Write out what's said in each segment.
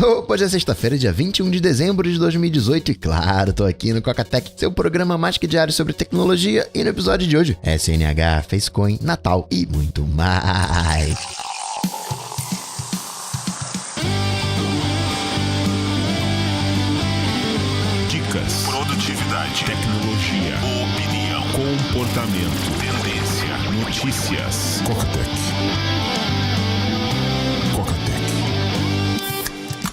Hoje é sexta-feira, dia 21 de dezembro de 2018 e claro, tô aqui no Cocatec, seu programa mais que diário sobre tecnologia, e no episódio de hoje, SNH, Facecoin, Natal e muito mais. Dicas, produtividade, tecnologia, opinião, comportamento, tendência, notícias. Cocatec.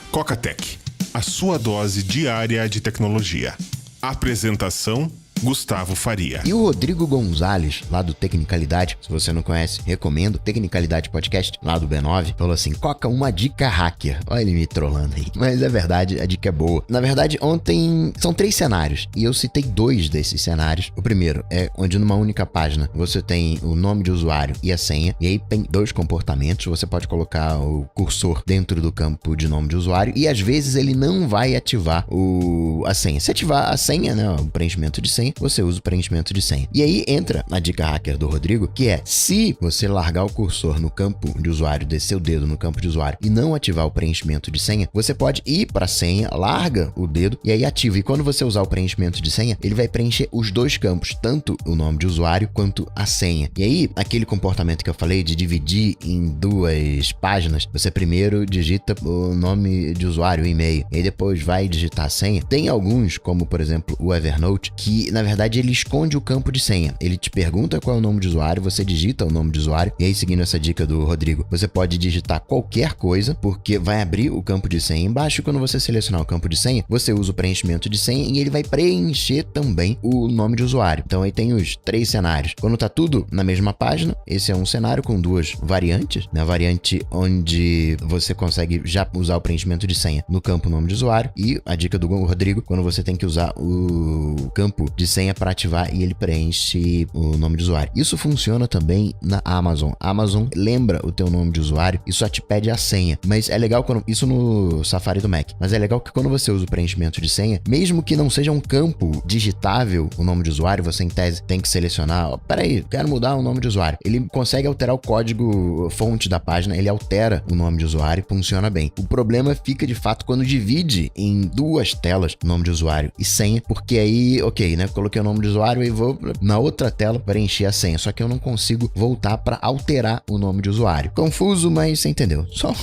Cocatec, a sua dose diária de tecnologia. Apresentação: Gustavo Faria. E o Rodrigo Gonzalez, lá do Tecnicalidade, se você não conhece, recomendo, Tecnicalidade Podcast, lá do B9, falou assim, Coca, uma dica hacker. Olha ele me trollando aí. Mas é verdade, a dica é boa. Na verdade, ontem são 3 cenários, e eu citei 2 desses cenários. O primeiro é onde numa única página você tem o nome de usuário e a senha, e aí tem 2 comportamentos, você pode colocar o cursor dentro do campo de nome de usuário, e às vezes ele não vai ativar a senha. Se ativar a senha, né, o preenchimento de senha, você usa o preenchimento de senha. E aí entra a dica hacker do Rodrigo, que é, se você largar o cursor no campo de usuário, descer o dedo no campo de usuário e não ativar o preenchimento de senha, você pode ir para a senha, larga o dedo e aí ativa. E quando você usar o preenchimento de senha, ele vai preencher os 2 campos, tanto o nome de usuário quanto a senha. E aí, aquele comportamento que eu falei de dividir em 2 páginas, você primeiro digita o nome de usuário, o e-mail, e aí depois vai digitar a senha. Tem alguns, como por exemplo o Evernote, que na verdade ele esconde o campo de senha. Ele te pergunta qual é o nome de usuário, você digita o nome de usuário, e aí seguindo essa dica do Rodrigo, você pode digitar qualquer coisa, porque vai abrir o campo de senha embaixo, e quando você selecionar o campo de senha, você usa o preenchimento de senha e ele vai preencher também o nome de usuário. Então aí tem os 3 cenários. Quando tá tudo na mesma página, esse é um cenário com 2 variantes, né? A variante onde você consegue já usar o preenchimento de senha no campo nome de usuário, e a dica do Rodrigo, quando você tem que usar o campo de senha para ativar e ele preenche o nome de usuário. Isso funciona também na Amazon. A Amazon lembra o teu nome de usuário e só te pede a senha. Mas é legal quando... Isso no Safari do Mac. Mas é legal que quando você usa o preenchimento de senha, mesmo que não seja um campo digitável o nome de usuário, você em tese tem que selecionar, peraí, quero mudar o nome de usuário. Ele consegue alterar o código fonte da página, ele altera o nome de usuário, funciona bem. O problema fica de fato quando divide em 2 telas o nome de usuário e senha, porque aí, ok, né, coloquei o nome de usuário e vou na outra tela preencher a senha, só que eu não consigo voltar para alterar o nome de usuário. Confuso, mas você entendeu. Só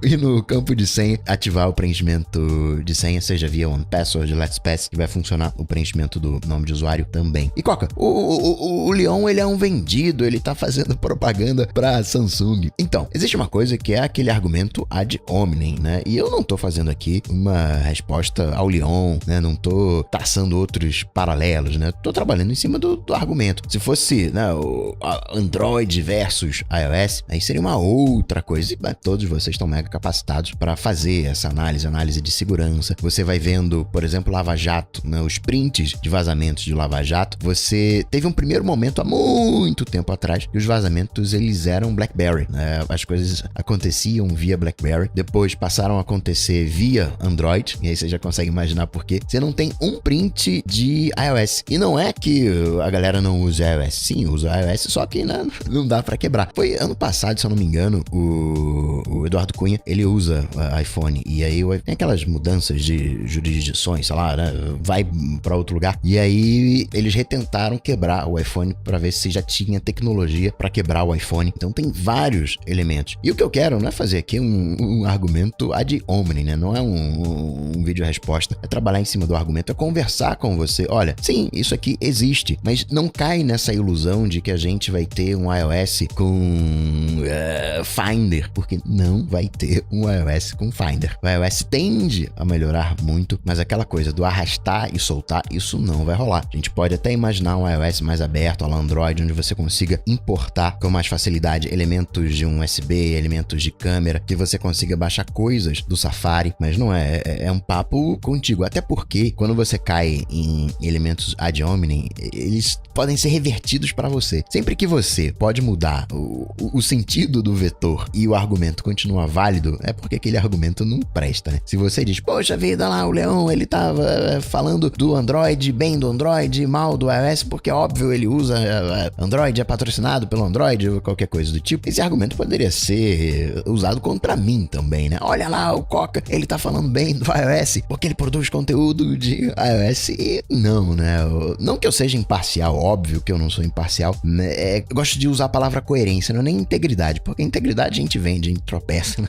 ir no campo de senha, ativar o preenchimento de senha, seja via OnePassword, LastPass, que vai funcionar o preenchimento do nome de usuário também. E Coca, o Leon, ele é um vendido, ele tá fazendo propaganda pra Samsung. Então, existe uma coisa que é aquele argumento ad hominem, né? E eu não tô fazendo aqui uma resposta ao Leon, né? Não tô traçando outros paralelos, né? Tô trabalhando em cima do argumento. Se fosse, né, o Android versus iOS, aí seria uma outra coisa. E todos vocês estão mega capacitados para fazer essa análise de segurança. Você vai vendo, por exemplo, Lava Jato, né, os prints de vazamentos de Lava Jato. Você teve um primeiro momento há muito tempo atrás que os vazamentos eles eram BlackBerry, né? As coisas aconteciam via BlackBerry, depois passaram a acontecer via Android, e aí você já consegue imaginar por quê. Você não tem um print de iOS. E não é que a galera não usa iOS. Sim, usa iOS, só que não dá pra quebrar. Foi ano passado, se eu não me engano, o Eduardo Cunha, ele usa iPhone. E aí tem aquelas mudanças de jurisdições, sei lá, né? Vai pra outro lugar. E aí eles retentaram quebrar o iPhone pra ver se já tinha tecnologia pra quebrar o iPhone. Então tem vários elementos. E o que eu quero não é fazer aqui um argumento ad hominem, né? Não é um vídeo resposta. É trabalhar em cima do argumento, é conversar com você. Olha, sim, isso aqui existe, mas não cai nessa ilusão de que a gente vai ter um iOS com Finder, porque não vai ter um iOS com Finder. O iOS tende a melhorar muito, mas aquela coisa do arrastar e soltar, isso não vai rolar. A gente pode até imaginar um iOS mais aberto, a Android, onde você consiga importar com mais facilidade elementos de um USB, elementos de câmera, que você consiga baixar coisas do Safari, mas não é um papo contigo. Até porque quando você cai em elementos argumentos ad hominem, eles podem ser revertidos para você. Sempre que você pode mudar o sentido do vetor e o argumento continua válido, é porque aquele argumento não presta, né? Se você diz, poxa vida lá, o Leão, ele tava falando do Android, bem do Android, mal do iOS, porque óbvio ele usa Android, é patrocinado pelo Android ou qualquer coisa do tipo, esse argumento poderia ser usado contra mim também, né? Olha lá, o Coca, ele tá falando bem do iOS, porque ele produz conteúdo de iOS e não, né? Não que eu seja imparcial, óbvio que eu não sou imparcial, né? Eu gosto de usar a palavra coerência, não é nem integridade, porque integridade a gente vende, a gente tropeça, né?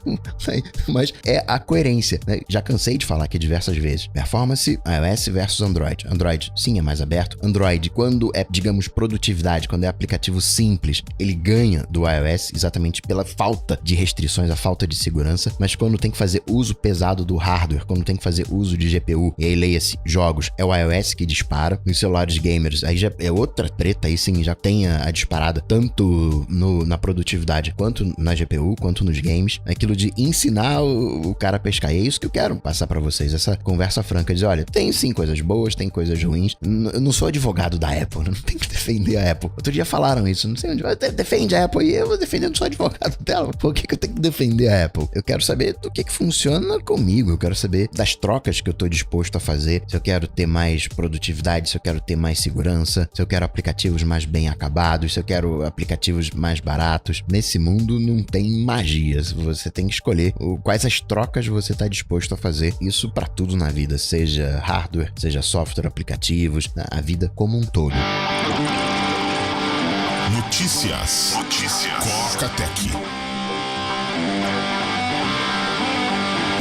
Mas é a coerência, né? Já cansei de falar aqui diversas vezes. Performance, iOS versus Android. Android, sim, é mais aberto. Android, quando é, digamos, produtividade, quando é aplicativo simples, ele ganha do iOS exatamente pela falta de restrições, a falta de segurança, mas quando tem que fazer uso pesado do hardware, quando tem que fazer uso de GPU, e aí leia-se jogos, é o iOS que dispara. Nos celulares gamers, aí já é outra treta, aí sim, já tem a disparada, tanto na produtividade, quanto na GPU, quanto nos games. Aquilo de ensinar o cara a pescar. E é isso que eu quero passar pra vocês, essa conversa franca, dizer, olha, tem sim coisas boas, tem coisas ruins. Eu não sou advogado da Apple, não tem que defender a Apple. Outro dia falaram isso, não sei onde, defende a Apple, e eu vou defender, não sou advogado dela. Por que eu tenho que defender a Apple? Eu quero saber do que funciona comigo, eu quero saber das trocas que eu tô disposto a fazer, se eu quero ter mais produtividade, se eu quero ter mais segurança, se eu quero aplicativos mais bem acabados, se eu quero aplicativos mais baratos. Nesse mundo não tem magia, você tem que escolher quais as trocas você está disposto a fazer. Isso para tudo na vida, seja hardware, seja software, aplicativos, a vida como um todo. Notícias. Coca Tech.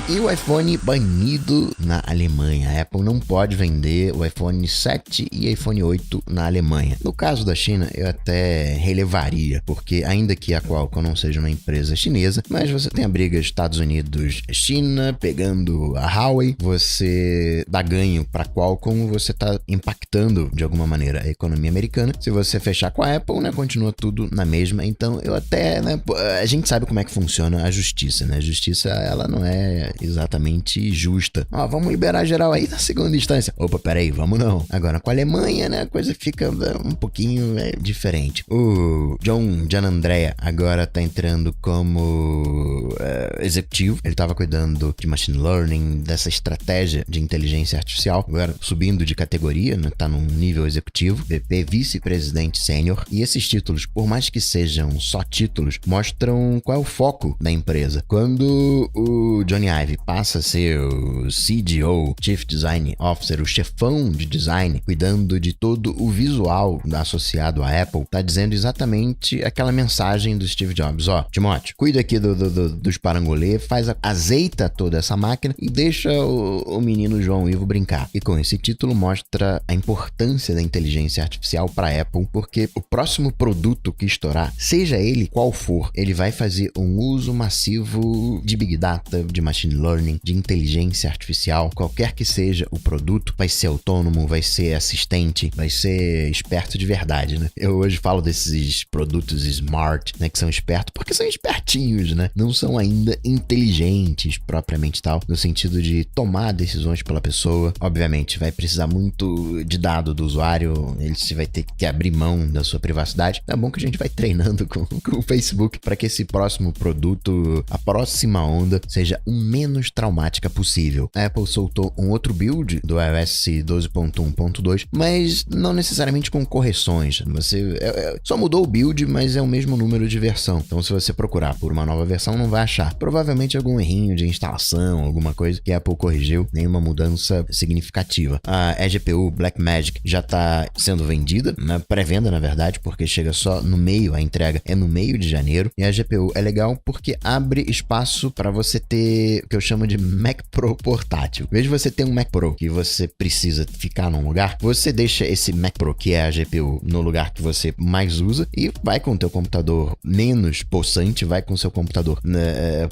E o iPhone banido na Alemanha. A Apple não pode vender o iPhone 7 e iPhone 8 na Alemanha. No caso da China, eu até relevaria, porque ainda que a Qualcomm não seja uma empresa chinesa, mas você tem a briga Estados Unidos-China pegando a Huawei, você dá ganho para a Qualcomm, você tá impactando de alguma maneira a economia americana. Se você fechar com a Apple, né, continua tudo na mesma. Então eu até, né, a gente sabe como é que funciona a justiça, né? A justiça, ela não é exatamente justa. Vamos liberar geral aí na segunda instância. Opa, peraí, vamos não. Agora, com a Alemanha, né, a coisa fica um pouquinho diferente. O John Gianandrea agora tá entrando como executivo. Ele tava cuidando de machine learning, dessa estratégia de inteligência artificial. Agora, subindo de categoria, né, tá num nível executivo. VP, vice-presidente sênior. E esses títulos, por mais que sejam só títulos, mostram qual é o foco da empresa. Quando o Johnny Ive passa a ser o CDO, Chief Design Officer, o chefão de design, cuidando de todo o visual associado à Apple, tá dizendo exatamente aquela mensagem do Steve Jobs. Timóteo, cuida aqui dos parangolê, azeita toda essa máquina e deixa o menino João Ivo brincar. E com esse título mostra a importância da inteligência artificial para a Apple, porque o próximo produto que estourar, seja ele qual for, ele vai fazer um uso massivo de Big Data, de machine learning, de inteligência artificial. Qualquer que seja o produto, vai ser autônomo, vai ser assistente, vai ser esperto de verdade, né? Eu hoje falo desses produtos smart, né, que são espertos porque são espertinhos, né? Não são ainda inteligentes propriamente tal, no sentido de tomar decisões pela pessoa. Obviamente, vai precisar muito de dado do usuário, ele se vai ter que abrir mão da sua privacidade. É bom que a gente vai treinando com o Facebook para que esse próximo produto, a próxima onda, seja o menos traumática possível. A Apple soltou um outro build do iOS 12.1.2, mas não necessariamente com correções. Você só mudou o build, mas é o mesmo número de versão. Então, se você procurar por uma nova versão, não vai achar. Provavelmente algum errinho de instalação, alguma coisa que a Apple corrigiu, nenhuma mudança significativa. A eGPU Blackmagic já está sendo vendida, na pré-venda, na verdade, porque chega só no meio, a entrega é no meio de janeiro. E a GPU é legal porque abre espaço para você ter o que eu chamo de Mac Pro portátil. Em vez de você ter um Mac Pro que você precisa ficar num lugar, você deixa esse Mac Pro, que é a GPU, no lugar que você mais usa e vai com o teu computador menos possante, vai com o seu computador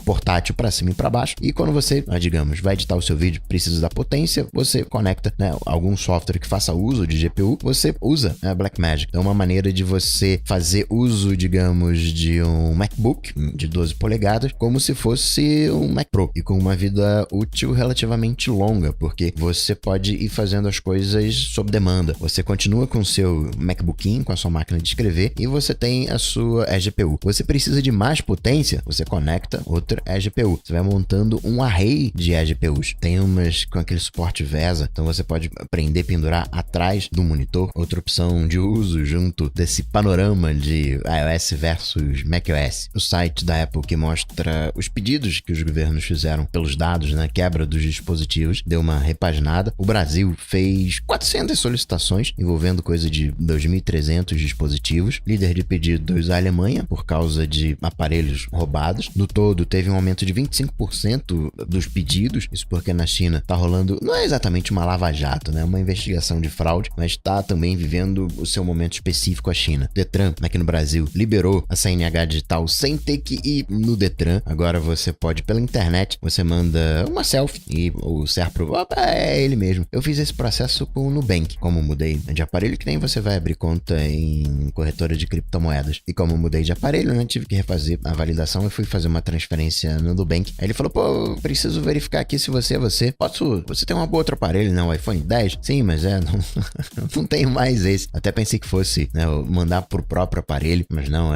portátil para cima e para baixo. E quando você, digamos, vai editar o seu vídeo, precisa da potência, você conecta, né, algum software que faça uso de GPU, você usa a Blackmagic. É uma maneira de você fazer uso, digamos, de um MacBook de 12 polegadas como se fosse um Mac Pro. E com com uma vida útil relativamente longa, porque você pode ir fazendo as coisas sob demanda. Você continua com o seu MacBookinho, com a sua máquina de escrever, e você tem a sua eGPU. Você precisa de mais potência, você conecta outra eGPU. Você vai montando um array de eGPUs. Tem umas com aquele suporte VESA, então você pode prender, pendurar atrás do monitor. Outra opção de uso junto desse panorama de iOS versus macOS. O site da Apple que mostra os pedidos que os governos fizeram pelos dados, né, quebra dos dispositivos, deu uma repaginada. O Brasil fez 400 solicitações envolvendo coisa de 2.300 dispositivos. Líder de pedidos a Alemanha por causa de aparelhos roubados. No todo, teve um aumento de 25% dos pedidos. Isso porque na China tá rolando, não é exatamente uma lava-jato, né, uma investigação de fraude, mas tá também vivendo o seu momento específico a China. Detran, aqui no Brasil, liberou a CNH digital sem ter que ir no Detran. Agora você pode, pela internet, você manda uma selfie e o Serpro, é ele mesmo. Eu fiz esse processo com o Nubank. Como mudei de aparelho, que nem você vai abrir conta em corretora de criptomoedas. E como mudei de aparelho, né, tive que refazer a validação e fui fazer uma transferência no Nubank. Aí ele falou, pô, preciso verificar aqui se você é você. Você tem um outro aparelho, né, o iPhone 10? Sim, mas não tenho mais esse. Até pensei que fosse, né, mandar pro próprio aparelho, mas não,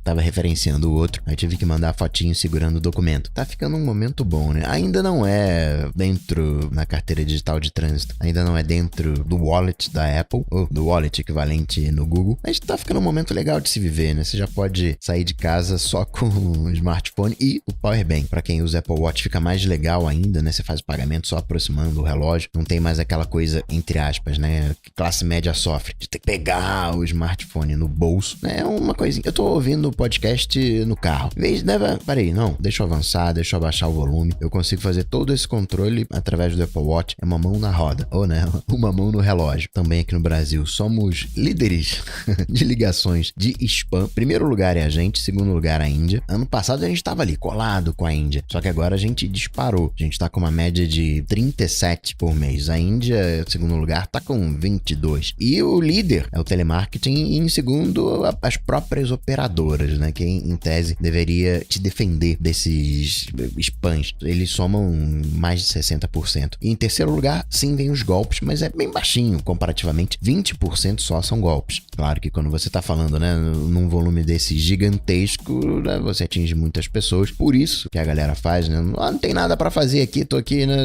tava referenciando o outro. Aí tive que mandar a fotinho segurando o documento. Tá ficando um momento bom, né? Ainda não é dentro na carteira digital de trânsito, ainda não é dentro do wallet da Apple, ou do wallet equivalente no Google, mas tá ficando um momento legal de se viver, né? Você já pode sair de casa só com o smartphone e o Powerbank. Pra quem usa Apple Watch fica mais legal ainda, né? Você faz o pagamento só aproximando o relógio, não tem mais aquela coisa, entre aspas, né, que classe média sofre, de ter que pegar o smartphone no bolso, né? É uma coisinha. Eu tô ouvindo o podcast no carro. Em vez de... Peraí, não, deixa eu avançar, deixa eu abaixar o volume. Eu consigo fazer todo esse controle através do Apple Watch. É uma mão na roda, ou né, uma mão no relógio. Também aqui no Brasil, somos líderes de ligações de spam. Primeiro lugar é a gente, segundo lugar a Índia. Ano passado a gente tava ali, colado com a Índia. Só que agora a gente disparou. A gente tá com uma média de 37 por mês. A Índia, segundo lugar, tá com 22. E o líder é o telemarketing e em segundo, as próprias operadoras, né? Que em tese deveria te defender desses spams. Eles somam mais de 60%. E em terceiro lugar, sim, vem os golpes, mas é bem baixinho comparativamente. 20% só são golpes. Claro que quando você tá falando, né, num volume desse gigantesco, né, você atinge muitas pessoas. Por isso que a galera faz, né? Não tem nada pra fazer aqui, tô aqui, né,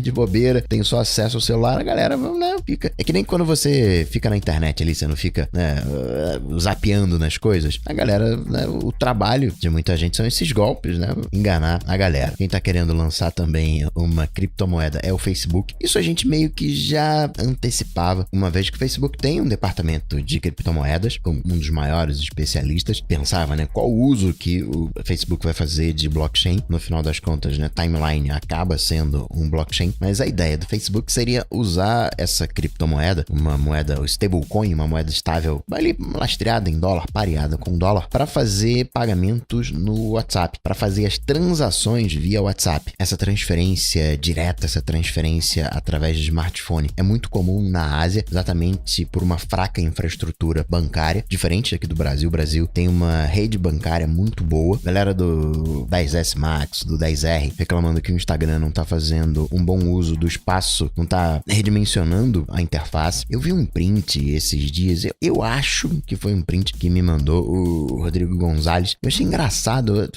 de bobeira, tenho só acesso ao celular, a galera, né, fica. É que nem quando você fica na internet ali, você não fica, né, zapeando nas coisas. A galera, né, o trabalho de muita gente são esses golpes, né? Enganar a galera. Quem tá querendo lançar também uma criptomoeda é o Facebook. Isso a gente meio que já antecipava, uma vez que o Facebook tem um departamento de criptomoedas, como um dos maiores especialistas. Pensava, né, qual o uso que o Facebook vai fazer de blockchain. No final das contas, né, Timeline acaba sendo um blockchain, mas a ideia do Facebook seria usar essa criptomoeda, uma moeda, o stablecoin, uma moeda estável, ali lastreada em dólar, pareada com dólar, para fazer pagamentos no WhatsApp, para fazer as transações via WhatsApp. Essa transferência direta, essa transferência através de smartphone é muito comum na Ásia, exatamente por uma fraca infraestrutura bancária, diferente aqui do Brasil. O Brasil tem uma rede bancária muito boa. Galera do 10S Max, do 10R, reclamando que o Instagram não tá fazendo um bom uso do espaço, não tá redimensionando a interface. Eu vi um print esses dias, eu acho que foi um print que me mandou o Rodrigo Gonzalez. Eu achei engraçado.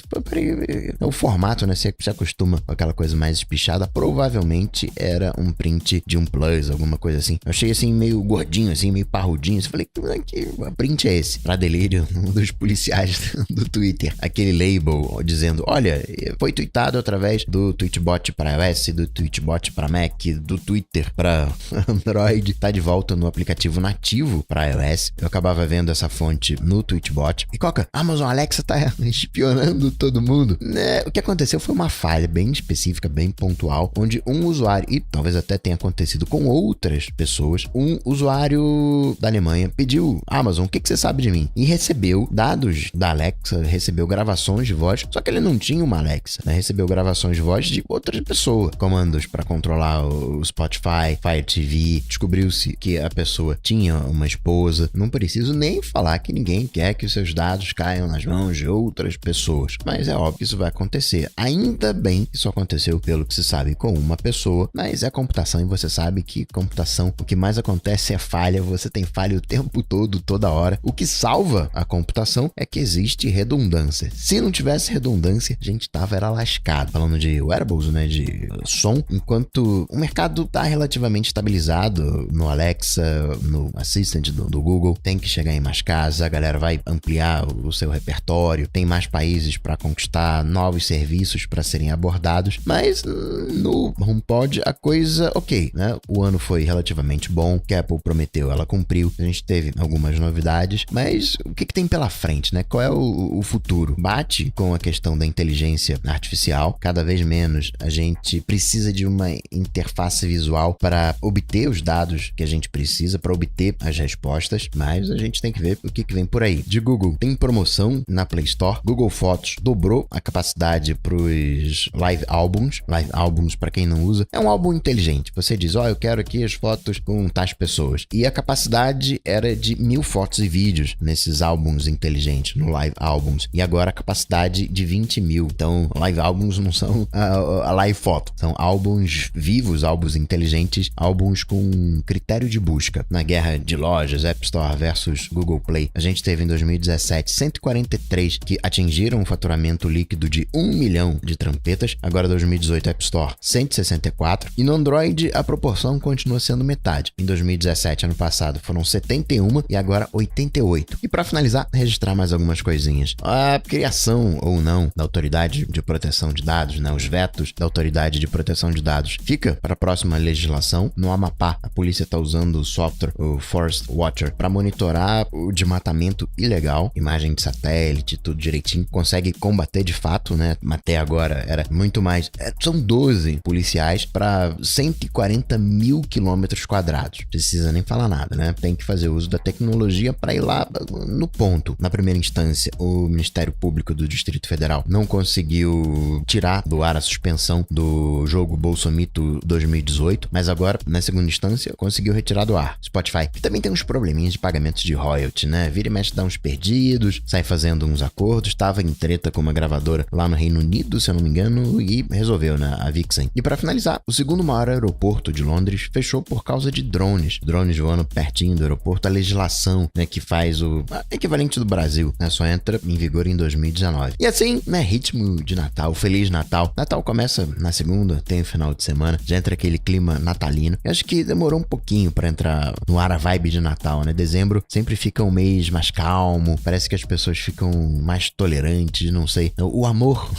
É o formato, né? Você se acostuma com aquela coisa mais espichada. Provavelmente era um print de um Plus, alguma coisa assim. Eu achei assim, meio gordinho, assim, meio parrudinho. Eu falei, que print é esse? Pra delírio dos policiais do Twitter. Aquele label dizendo, olha, foi tweetado através do Tweetbot para iOS, do Tweetbot para Mac, do Twitter para Android. Tá de volta no aplicativo nativo para iOS. Eu acabava vendo essa fonte no Tweetbot. E Coca, Amazon Alexa tá espionando todo mundo. Né? O que aconteceu foi uma falha bem específica, bem pontual, onde um usuário, e talvez até tenha acontecido com outras pessoas, um usuário da Alemanha pediu, Amazon, o que você sabe de mim? E recebeu dados da Alexa, recebeu gravações de voz, só que ele não tinha uma Alexa, né? Recebeu gravações de voz de outras pessoas, comandos para controlar o Spotify, Fire TV. Descobriu-se que a pessoa tinha uma esposa. Não preciso nem falar que ninguém quer que os seus dados caiam nas mãos de outras pessoas, mas é óbvio que isso vai acontecer. Ainda bem que isso aconteceu, pelo que se sabe, com uma pessoa, mas é computação e você sabe que computação, o que mais acontece é falha, você tem falha o tempo todo, toda hora. O que salva a computação é que existe redundância. Se não tivesse redundância, a gente era lascado. Falando de wearables, né, de som, enquanto o mercado tá relativamente estabilizado no Alexa, no Assistant do Google, tem que chegar em mais casas, a galera vai ampliar o seu repertório, tem mais países para conquistar, novos serviços para serem abordados, mas no HomePod a coisa, ok, né? O ano foi relativamente bom, o que a Apple prometeu, ela cumpriu, a gente teve algumas novidades, mas o que tem pela frente, né? Qual é o futuro? Bate com a questão da inteligência artificial, cada vez menos a gente precisa de uma interface visual para obter os dados que a gente precisa, para obter as respostas, mas a gente tem que ver o que vem por aí. De Google, tem promoção na Play Store, Google Fotos dobrou a capacidade para os Live Albums. Live Albums, para quem não usa, é um álbum inteligente. Você diz, eu quero aqui as fotos com tais pessoas. E a capacidade era de 1000 fotos e vídeos nesses álbuns inteligentes, no Live Albums. E agora a capacidade de 20.000. Então, Live Albums não são a live foto, são álbuns vivos, álbuns inteligentes, álbuns com critério de busca. Na guerra de lojas, App Store versus Google Play, a gente teve em 2017 143 que atingiram um faturamento líquido de 1 milhão de trompetas. Agora 2018 App Store 164, e no Android a proporção continua sendo metade. Em 2017, ano passado, foram 71 e agora 88. E para finalizar, registrar mais algumas coisinhas. A criação ou não da Autoridade de Proteção de Dados, né, os vetos da Autoridade de Proteção de Dados, fica para a próxima legislação. No Amapá, a polícia está usando o software, o Forest Watcher, para monitorar o desmatamento ilegal, imagem de satélite, tudo direitinho, consegue combater de fato, né? Até agora era muito mais. São 12 policiais para 140 mil quilômetros quadrados. Precisa nem falar nada, né? Tem que fazer uso da tecnologia para ir lá no ponto. Na primeira instância, o Ministério Público do Distrito Federal não conseguiu tirar do ar a suspensão do jogo Bolsomito 2018, mas agora, na segunda instância, conseguiu retirar do ar. Spotify, que também tem uns probleminhas de pagamentos de royalty, né? Vira e mexe, dá uns perdidos, sai fazendo uns acordos, estava em treta com uma gravadora lá no Reino Unido, se eu não me engano, e resolveu, né? A Vixen. E para finalizar, o segundo maior aeroporto de Londres fechou por causa de drones. Drones voando pertinho do aeroporto. A legislação, né, que faz o equivalente do Brasil, né, só entra em vigor em 2019. E assim, né, ritmo de Natal, Feliz Natal. Natal começa na segunda, tem o final de semana, já entra aquele clima natalino. Eu acho que demorou um pouquinho para entrar no ar a vibe de Natal, né? Dezembro sempre fica um mês mais calmo, parece que as pessoas ficam mais tolerantes, não sei. O amor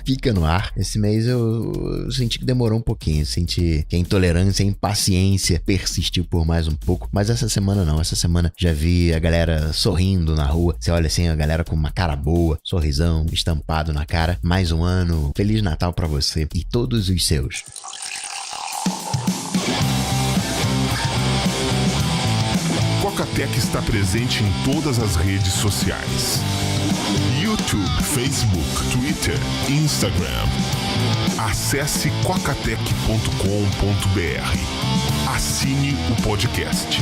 fica no ar. Esse mês eu senti que demorou um pouquinho, senti que a intolerância, a impaciência persistiu por mais um pouco, mas essa semana não, essa semana já vi a galera sorrindo na rua, você olha assim, a galera com uma cara boa, sorrisão estampado na cara. Mais um ano, Feliz Natal pra você e todos os seus. Coca-Tech está presente em todas as redes sociais: YouTube, Facebook, Twitter, Instagram. Acesse cocatec.com.br. Assine o podcast.